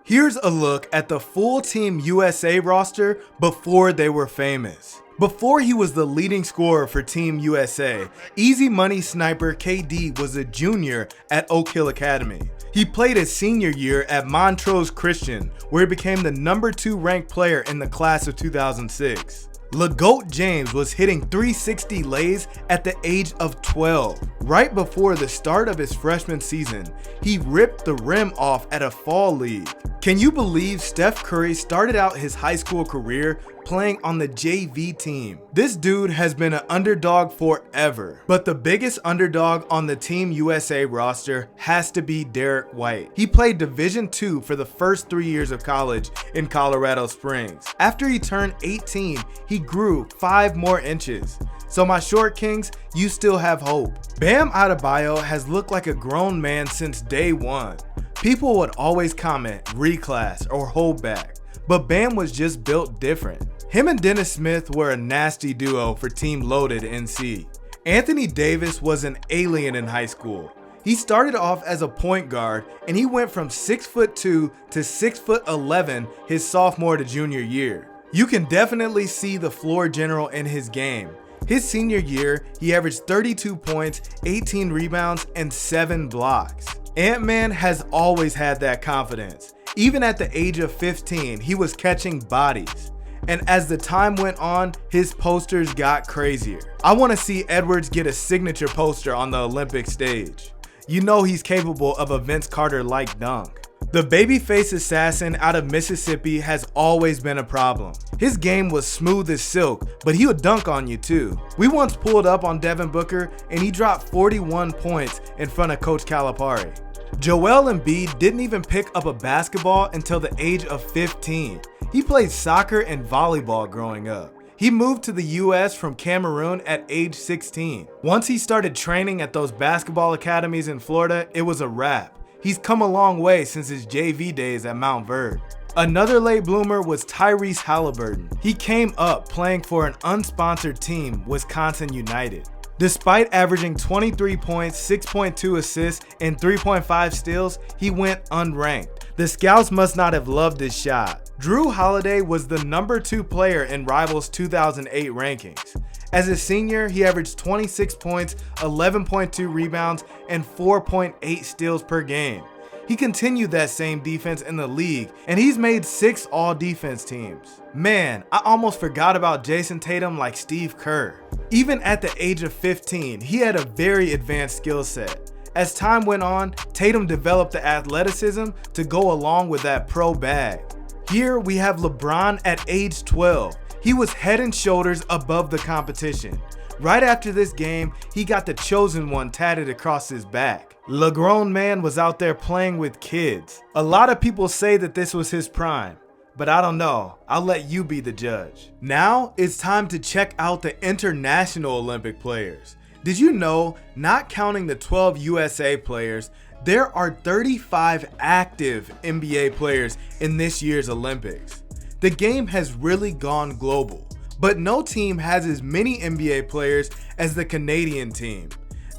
Here's a look at the full Team USA roster before they were famous. Before he was the leading scorer for Team USA, easy money sniper KD was a junior at Oak Hill Academy. He played his senior year at Montrose Christian, where he became the number 2 ranked player in the class of 2006. LeGoat James was hitting 360 lays at the age of 12. Right before the start of his freshman season, he ripped the rim off at a fall league. Can you believe Steph Curry started out his high school career playing on the JV team? This dude has been an underdog forever, but the biggest underdog on the Team USA roster has to be Derrick White. He played Division II for the first 3 years of college in Colorado Springs. After he turned 18, he grew 5 more inches. So my short kings, you still have hope. Bam Adebayo has looked like a grown man since day one. People would always comment reclass or hold back, but Bam was just built different. Him and Dennis Smith were a nasty duo for Team Loaded NC. Anthony Davis was an alien in high school. He started off as a point guard and he went from 6'2" to 6'11" his sophomore to junior year. You can definitely see the floor general in his game. His senior year, he averaged 32 points, 18 rebounds, and 7 blocks. Ant-Man has always had that confidence. Even at the age of 15, he was catching bodies. And as the time went on, his posters got crazier. I want to see Edwards get a signature poster on the Olympic stage. You know he's capable of a Vince Carter-like dunk. The babyface assassin out of Mississippi has always been a problem. His game was smooth as silk, but he would dunk on you too. We once pulled up on Devin Booker and he dropped 41 points in front of Coach Calipari. Joel Embiid didn't even pick up a basketball until the age of 15. He played soccer and volleyball growing up. He moved to the US from Cameroon at age 16. Once he started training at those basketball academies in Florida, it was a wrap. He's come a long way since his JV days at Mount Verde. Another late bloomer was Tyrese Halliburton. He came up playing for an unsponsored team, Wisconsin United. Despite averaging 23 points, 6.2 assists, and 3.5 steals, he went unranked. The scouts must not have loved his shot. Drew Holiday was the number 2 player in Rivals' 2008 rankings. As a senior, he averaged 26 points, 11.2 rebounds, and 4.8 steals per game. He continued that same defense in the league, and he's made 6 all-defense teams. Man, I almost forgot about Jason Tatum like Steve Kerr. Even at the age of 15, he had a very advanced skill set. As time went on, Tatum developed the athleticism to go along with that pro bag. Here we have LeBron at age 12. He was head and shoulders above the competition. Right after this game, he got the chosen one tatted across his back. The grown man was out there playing with kids. A lot of people say that this was his prime, but I don't know. I'll let you be the judge. Now it's time to check out the international Olympic players. Did you know, not counting the 12 USA players, there are 35 active NBA players in this year's Olympics? The game has really gone global, but no team has as many NBA players as the Canadian team.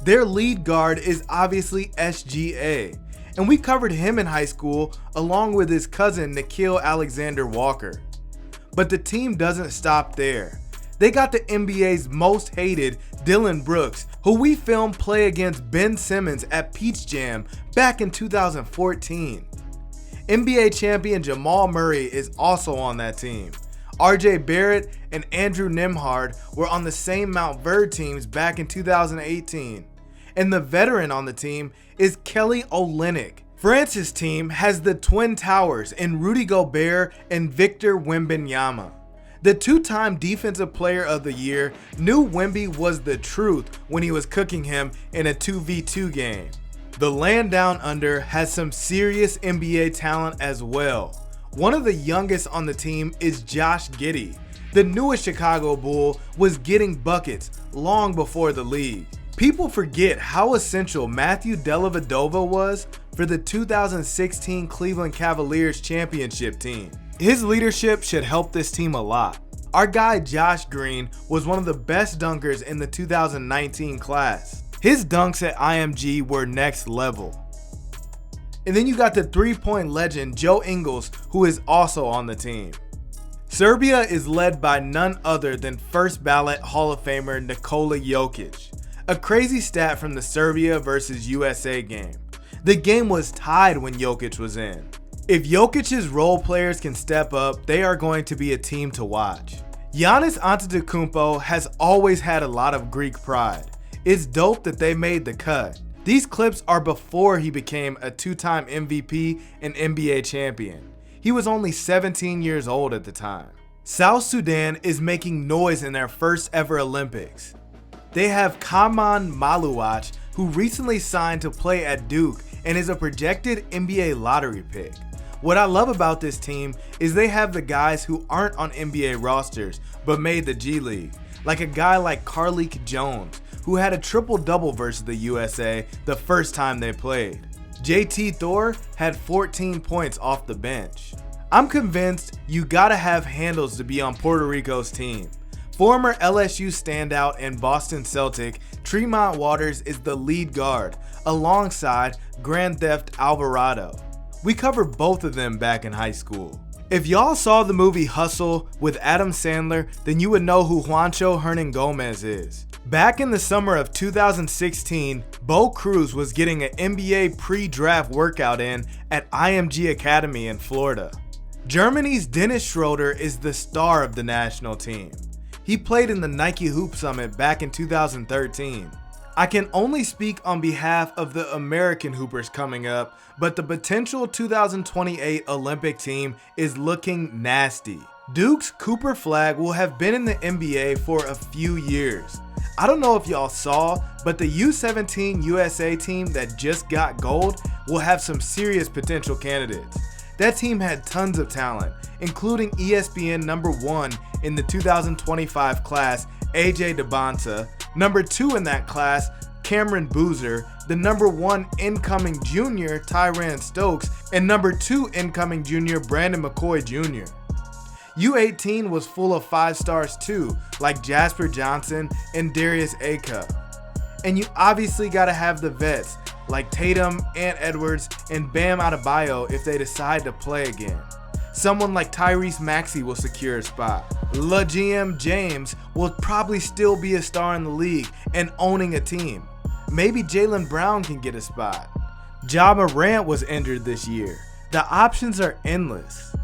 Their lead guard is obviously SGA, and we covered him in high school along with his cousin Nickeil Alexander-Walker. But the team doesn't stop there. They got the NBA's most hated Dylan Brooks, who we filmed play against Ben Simmons at Peach Jam back in 2014. NBA champion Jamal Murray is also on that team. RJ Barrett and Andrew Nembhard were on the same Mount Verde teams back in 2018. And the veteran on the team is Kelly Olynyk. France's team has the Twin Towers in Rudy Gobert and Victor Wembanyama. The 2-time Defensive Player of the Year knew Wemby was the truth when he was cooking him in a 2v2 game. The land down under has some serious NBA talent as well. One of the youngest on the team is Josh Giddey. The newest Chicago Bull was getting buckets long before the league. People forget how essential Matthew Dellavedova was for the 2016 Cleveland Cavaliers championship team. His leadership should help this team a lot. Our guy Josh Green was one of the best dunkers in the 2019 class. His dunks at IMG were next level. And then you got the three-point legend Joe Ingles, who is also on the team. Serbia is led by none other than first ballot Hall of Famer Nikola Jokic. A crazy stat from the Serbia versus USA game. The game was tied when Jokic was in. If Jokic's role players can step up, they are going to be a team to watch. Giannis Antetokounmpo has always had a lot of Greek pride. It's dope that they made the cut. These clips are before he became a two-time MVP and NBA champion. He was only 17 years old at the time. South Sudan is making noise in their first ever Olympics. They have Kaman Maluach, who recently signed to play at Duke and is a projected NBA lottery pick. What I love about this team is they have the guys who aren't on NBA rosters but made the G League, like a guy like Carlik Jones, who had a triple-double versus the USA the first time they played. JT Thor had 14 points off the bench. I'm convinced you gotta have handles to be on Puerto Rico's team. Former LSU standout and Boston Celtic, Tremont Waters is the lead guard, alongside Grand Theft Alvarado. We covered both of them back in high school. If y'all saw the movie Hustle with Adam Sandler, then you would know who Juancho Hernan Gomez is. Back in the summer of 2016, Bo Cruz was getting an NBA pre-draft workout in at IMG Academy in Florida. Germany's Dennis Schroeder is the star of the national team. He played in the Nike Hoop Summit back in 2013. I can only speak on behalf of the American hoopers coming up, but the potential 2028 Olympic team is looking nasty. Duke's Cooper Flagg will have been in the NBA for a few years. I don't know if y'all saw, but the U17 USA team that just got gold will have some serious potential candidates. That team had tons of talent, including ESPN #1 in the 2025 class, AJ DeBonta, #2 in that class, Cameron Boozer, the #1 incoming junior, Tyran Stokes, and #2 incoming junior, Brandon McCoy Jr. U18 was full of 5 stars too, like Jasper Johnson and Darius Acup. And you obviously gotta have the vets, like Tatum, Ant Edwards, and Bam Adebayo if they decide to play again. Someone like Tyrese Maxey will secure a spot. LeGM James will probably still be a star in the league and owning a team. Maybe Jaylen Brown can get a spot. Ja Morant was injured this year. The options are endless.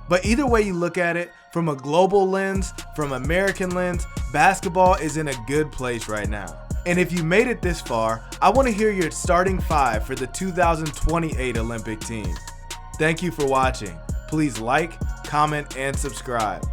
But either way you look at it, from a global lens, from American lens, basketball is in a good place right now. And if you made it this far, I want to hear your starting 5 for the 2028 Olympic team. Thank you for watching. Please like, comment, and subscribe.